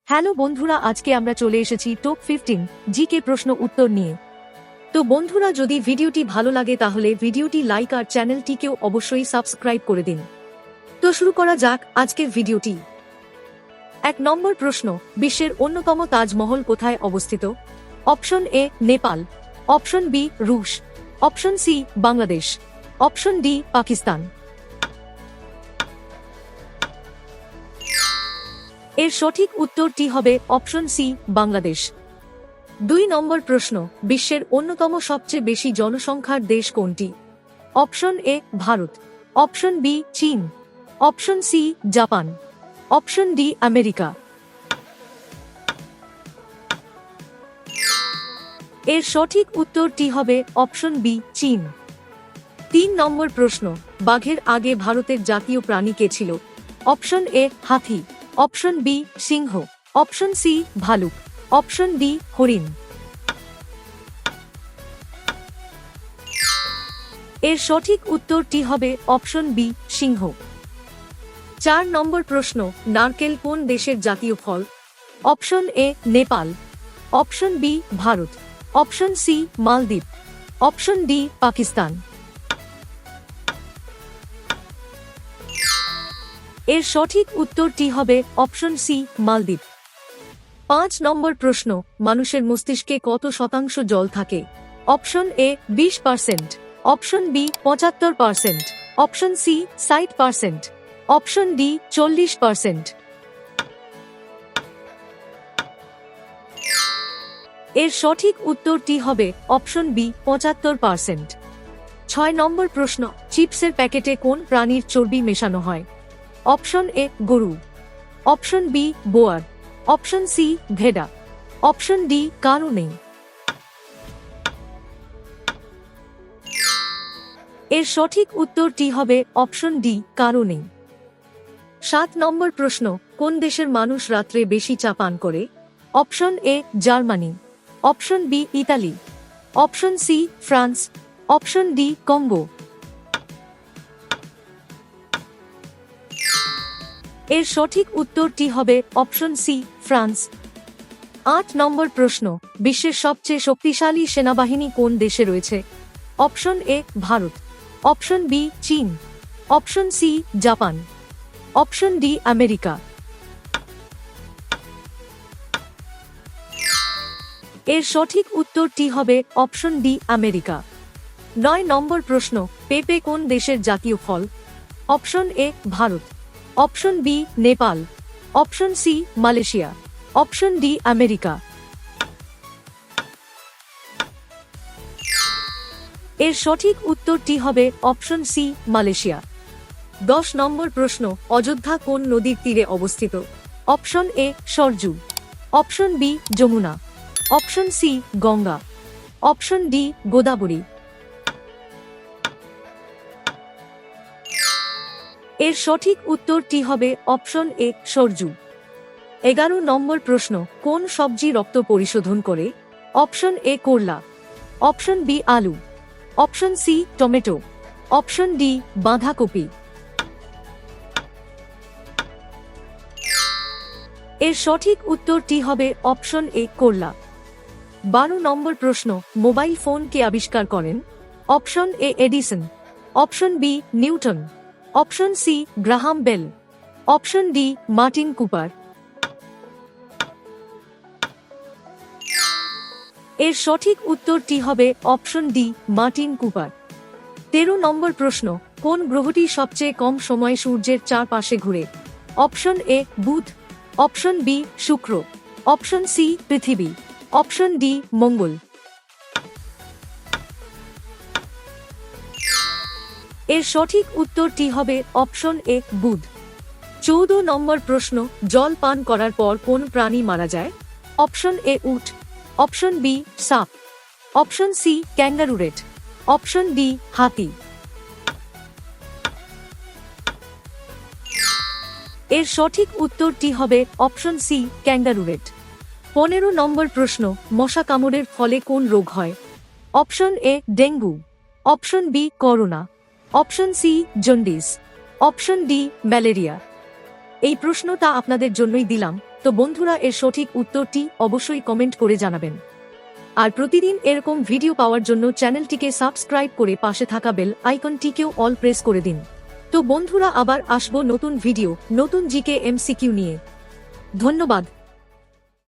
Hello বন্ধুরা, আজকে আমরা চলে এসেছি টপ 15 জিকে প্রশ্ন উত্তর নিয়ে। তো বন্ধুরা, যদি ভিডিওটি ভালো লাগে তাহলে ভিডিওটি লাইক আর চ্যানেলটিকেও অবশ্যই সাবস্ক্রাইব করে দিন। তো শুরু করা যাক আজকের ভিডিওটি। 1 নম্বর প্রশ্ন, বিশ্বের অন্যতম তাজমহল কোথায় অবস্থিত? Option A Nepal, option B রুশ, option C Bangladesh, option D Pakistan. এর সঠিক উত্তরটি হবে অপশন সি বাংলাদেশ। 2 নম্বর প্রশ্ন, বিশ্বের অন্যতম সবচেয়ে বেশি জনসংখ্যার দেশ কোনটি? Option A Bharat, option B চীন, option C Japan, option D America. এর সঠিক উত্তরটি হবে অপশন বি চীন। 3 নম্বর প্রশ্ন, বাঘের আগে ভারতের জাতীয় প্রাণী কে ছিল? অপশন এ হাতি, অপশন বি সিংহ, অপশন সি ভালুক, অপশন ডি হরিণ। এর সঠিক উত্তরটি হবে অপশন বি সিংহ। 4 নম্বর প্রশ্ন, নারকেল কোন দেশের জাতীয় ফল? Option A Nepal, option B Bharat, option C মালদ্বীপ, অপশন ডি পাকিস্তান। এর সঠিক উত্তরটি হবে অপশন সি মালদ্বীপ। 5 নম্বর প্রশ্ন, মানুষের মস্তিষ্কে কত শতাংশ জল থাকে? Option A 20%, option B 75%, option C 60%, option D 40%। এর সঠিক উত্তরটি হবে অপশন বি 75%। 6 নম্বর প্রশ্ন, চিপসের প্যাকেটে কোন প্রাণীর চর্বি মেশানো হয়? অপশন এ গরু, option B boar, option C ভেড়া, অপশন ডি কারও নেই। এর সঠিক উত্তরটি হবে অপশন ডি কারও নেই। 7 নম্বর প্রশ্ন, কোন দেশের মানুষ রাত্রে বেশি চা পান করে? Option A Germany, option B Italy, option C France, option D Congo. এর সঠিক উত্তরটি হবে অপশন সি ফ্রান্স। 8 নম্বর প্রশ্ন, বিশ্বের সবচেয়ে শক্তিশালী সেনাবাহিনী কোন দেশে রয়েছে? Option A Bharat, option B চীন, option C Japan, option D America. এর সঠিক উত্তরটি হবে অপশন ডি আমেরিকা। 9 নম্বর প্রশ্ন, পেঁপে কোন দেশের জাতীয় ফল? Option A Bharat, option B Nepal, option C Malaysia, option D America. এর সঠিক উত্তরটি হবে অপশন সি মালয়েশিয়া। 10 নম্বর প্রশ্ন, অযোধ্যা কোন নদীর তীরে অবস্থিত? Option A Sarju, option B Yamuna, option C Ganga, option D Godavari. এর সঠিক উত্তরটি হবে অপশন এ সরজু। 11 নম্বর প্রশ্ন, কোন সবজি রক্ত পরিশোধন করে? অপশন এ করলা, অপশন বি আলু, option C tomato, option D বাঁধাকপি। এর সঠিক উত্তরটি হবে অপশন এ করলা। 12 নম্বর প্রশ্ন, মোবাইল ফোন কে আবিষ্কার করেন? Option A Edison, option B Newton, option C Graham Bell, option D Martin Cooper. এর সঠিক উত্তরটি হবে অপশন ডি মার্টিন কুপার। 13 নম্বর প্রশ্ন, কোন গ্রহটি সবচেয়ে কম সময় সূর্যের চারপাশে ঘুরে? অপশন এ বুধ, অপশন বি শুক্র, অপশন সি পৃথিবী, অপশন ডি মঙ্গল। এর সঠিক উত্তরটি হবে অপশন এ বুধ। 14 নম্বর প্রশ্ন, জল পান করার পর কোন প্রাণী মারা যায়? অপশন এ উট, অপশন বি সাপ, option C kangaroo rat, option D হাতি। এর সঠিক উত্তরটি হবে অপশন সি ক্যাঙ্গারু রেট। 15 নম্বর প্রশ্ন, মশা কামড়ের ফলে কোন রোগ হয়? Option A dengue, option B corona, option C jaundice, option D malaria. এই প্রশ্নটা আপনাদের জন্যই দিলাম। তো বন্ধুরা এর সঠিক উত্তরটি অবশ্যই কমেন্ট করে জানাবেন। আর প্রতিদিন এরকম ভিডিও পাওয়ার জন্য চ্যানেলটিকে সাবস্ক্রাইব করে পাশে থাকা বেল আইকনটিকেও অল প্রেস করে দিন। তো বন্ধুরা আবার আসবো নতুন ভিডিও, নতুন জিকে এমসিকিউ নিয়ে। ধন্যবাদ।